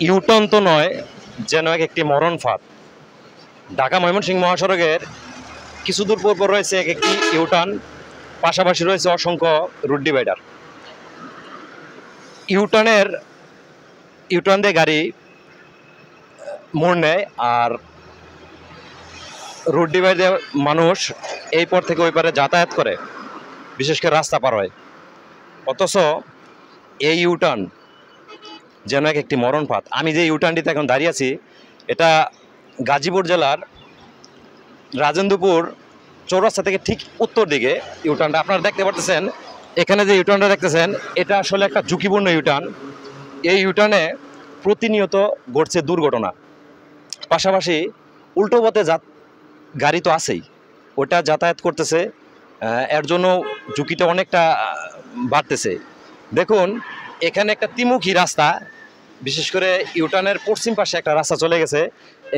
U turn তো নয়, যেন একটি মরণ ফাঁদ। ঢাকা ময়মনসিংহ মহাসড়কের কিছু দূর পর রয়েছে এক একটি ইউটার্ন, পাশাপাশি রয়েছে অসংখ্য রুট ডিভাইডার। ইউটার্ন দিয়ে গাড়ি মোড় নেয়, আর রুট ডিভাইডে মানুষ এই পর থেকে ওই পারে যাতায়াত করে, বিশেষ করে রাস্তা পার হয়। অথচ এই ইউটার্ন যেন একটি মরণ ফাঁদ। আমি যে ইউটার্নটিতে এখন দাঁড়িয়ে আছি, এটা গাজীপুর জেলার রাজেন্দ্রপুর চৌরাস্তা থেকে ঠিক উত্তর দিকে ইউটার্নটা আপনারা দেখতে পারতেছেন। এখানে যে ইউটার্নটা দেখতেছেন, এটা আসলে একটা ঝুঁকিপূর্ণ ইউটার্ন। এই ইউটার্নে প্রতিনিয়ত ঘটছে দুর্ঘটনা, পাশাপাশি উল্টো পথে গাড়ি তো আছেই, ওটা যাতায়াত করতেছে, এর জন্য ঝুঁকিটা অনেকটা বাড়তেছে। দেখুন, এখানে একটা ত্রিমুখী রাস্তা, বিশেষ করে ইউটার্নের পশ্চিম পাশে একটা রাস্তা চলে গেছে।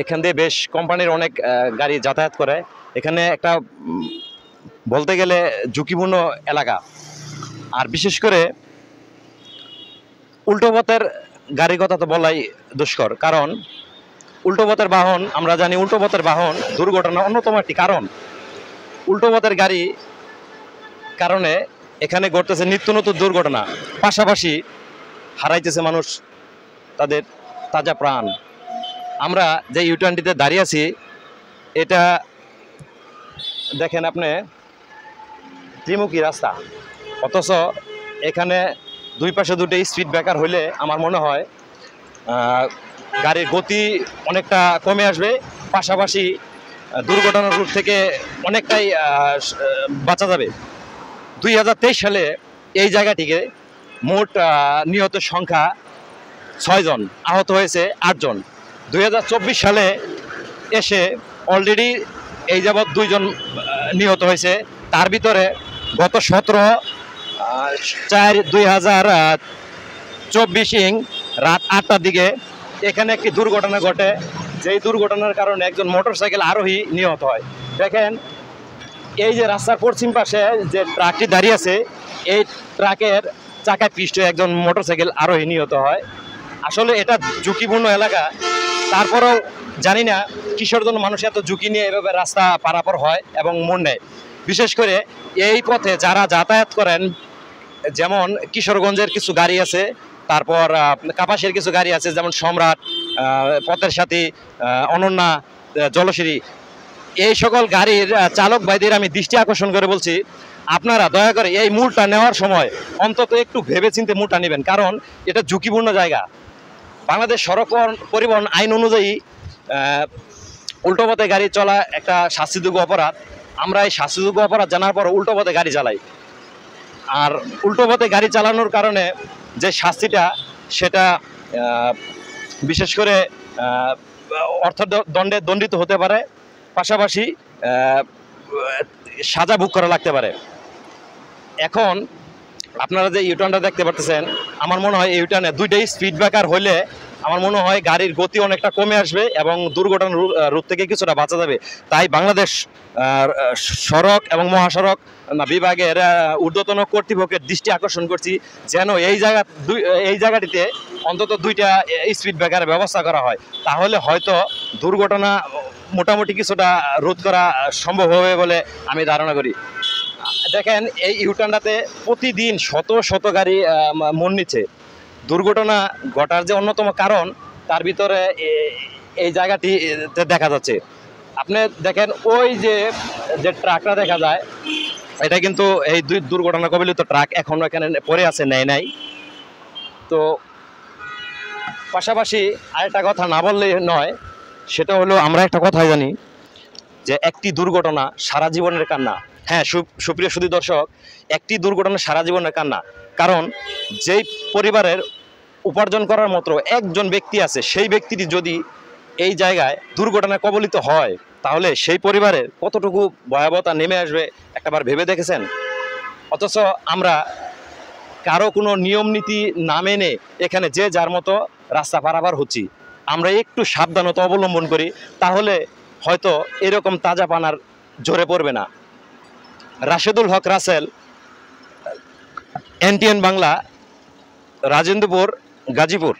এখান দিয়ে বেশ কোম্পানির অনেক গাড়ি যাতায়াত করে। এখানে একটা বলতে গেলে ঝুঁকিপূর্ণ এলাকা। আর বিশেষ করে উল্টো পথের গাড়ির কথা তো বলাই দুষ্কর, কারণ উল্টো পথের বাহন, আমরা জানি উল্টো পথের বাহন দুর্ঘটনার অন্যতম একটি কারণ। উল্টো পথের গাড়ি কারণে এখানে ঘটতেছে নিত্য নতুন দুর্ঘটনা, পাশাপাশি হারাইতেছে মানুষ তাদের তাজা প্রাণ। আমরা যে ইউটার্নটিতে দাঁড়িয়ে আছি, এটা দেখেন আপনি ত্রিমুখী রাস্তা, অথচ এখানে দুই পাশে দুটো স্পিড ব্রেকার হইলে আমার মনে হয় গাড়ির গতি অনেকটা কমে আসবে, পাশাপাশি দুর্ঘটনার রূপ থেকে অনেকটাই বাঁচা যাবে। 2023 সালে এই জায়গাটিকে মোট নিহত সংখ্যা 6 জন, আহত হয়েছে 8 জন। 2024 সালে এসে অলরেডি এই যাবৎ 2 জন নিহত হয়েছে। তার ভিতরে গত 17/4/2024 রাত 8টার দিকে এখানে একটি দুর্ঘটনা ঘটে, যেই দুর্ঘটনার কারণে একজন মোটরসাইকেল আরোহী নিহত হয়। দেখেন, এই যে রাস্তার পশ্চিম পাশে যে ট্রাকটি দাঁড়িয়ে আছে, এই ট্রাকের চাকায় পিষ্ট একজন মোটরসাইকেল আরোহী নিহত হয়। আসলে এটা ঝুঁকিপূর্ণ এলাকা, তারপরেও জানি না কিসের জন্য মানুষ এত ঝুঁকি নিয়ে এভাবে রাস্তা পারাপার হয় এবং মোড় নেয়। বিশেষ করে এই পথে যারা যাতায়াত করেন, যেমন কিশোরগঞ্জের কিছু গাড়ি আছে, তারপর কাপাসের কিছু গাড়ি আছে, যেমন সম্রাট, পথের সাথী, অনন্যা, জলশ্রী, এই সকল গাড়ির চালক ভাইদের আমি দৃষ্টি আকর্ষণ করে বলছি, আপনারা দয়া করে এই মোড়টা নেওয়ার সময় অন্তত একটু ভেবেচিন্তে মোড়টা নেবেন, কারণ এটা ঝুঁকিপূর্ণ জায়গা। বাংলাদেশ সড়ক পরিবহন আইন অনুযায়ী উল্টো পথে গাড়ি চলা একটা শাস্তিযোগ্য অপরাধ। আমরা এই শাস্তিযোগ্য অপরাধ জানার পর উল্টো পথে গাড়ি চালাই, আর উল্টো পথে গাড়ি চালানোর কারণে যে শাস্তিটা, সেটা বিশেষ করে অর্থদণ্ডে দণ্ডিত হতে পারে, পাশাপাশি সাজা ভোগ করা লাগতে পারে। এখন আপনারা যে ইউটার্নটা দেখতে পাচ্ছেন, আমার মনে হয় ইউটার্নে দুইটাই স্পিড ব্রেকার হলে আমার মনে হয় গাড়ির গতি অনেকটা কমে আসবে এবং দুর্ঘটনার রূপ থেকে কিছুটা বাঁচা যাবে। তাই বাংলাদেশ সড়ক এবং মহাসড়ক বিভাগের ঊর্ধ্বতন কর্তৃপক্ষের দৃষ্টি আকর্ষণ করছি, যেন এই জায়গাটিতে অন্তত দুইটা স্পিড ব্রেকারের ব্যবস্থা করা হয়। তাহলে হয়তো দুর্ঘটনা মোটামুটি কিছুটা রোধ করা সম্ভব হবে বলে আমি ধারণা করি। দেখেন, এই ইউটার্নটাতে প্রতিদিন শত শত গাড়ি মোড় নিচ্ছে। দুর্ঘটনা ঘটার যে অন্যতম কারণ, তার ভিতরে এই জায়গাটিতে দেখা যাচ্ছে। আপনি দেখেন, ওই যে ট্রাকটা দেখা যায়, এটা কিন্তু এই দুর্ঘটনা কবলিত ট্রাক এখনো এখানে পড়ে আছে, নেয় নাই। তো পাশাপাশি আরেকটা কথা না বললেই নয়, সেটা হলো আমরা একটা কথাই জানি যে একটি দুর্ঘটনা সারা জীবনের কান্না। হ্যাঁ, সুপ্রিয় সুধী দর্শক, একটি দুর্ঘটনা সারা জীবনের কান্না। কারণ যেই পরিবারের উপার্জন করার মতো একজন ব্যক্তি আছে, সেই ব্যক্তিটি যদি এই জায়গায় দুর্ঘটনায় কবলিত হয়, তাহলে সেই পরিবারের কতটুকু ভয়াবহতা নেমে আসবে একটাবার ভেবে দেখেছেন? অথচ আমরা কারো কোনো নিয়ম নীতি না মেনে এখানে যে যার মতো রাস্তা পারাপার হচ্ছি। আমরা একটু সাবধানতা অবলম্বন করি, তাহলে হয়তো এরকম তাজা পানার জোরে পড়বে না। রাশেদুল হক রাসেল, NTN বাংলা, রাজেন্দ্রপুর, গাজীপুর।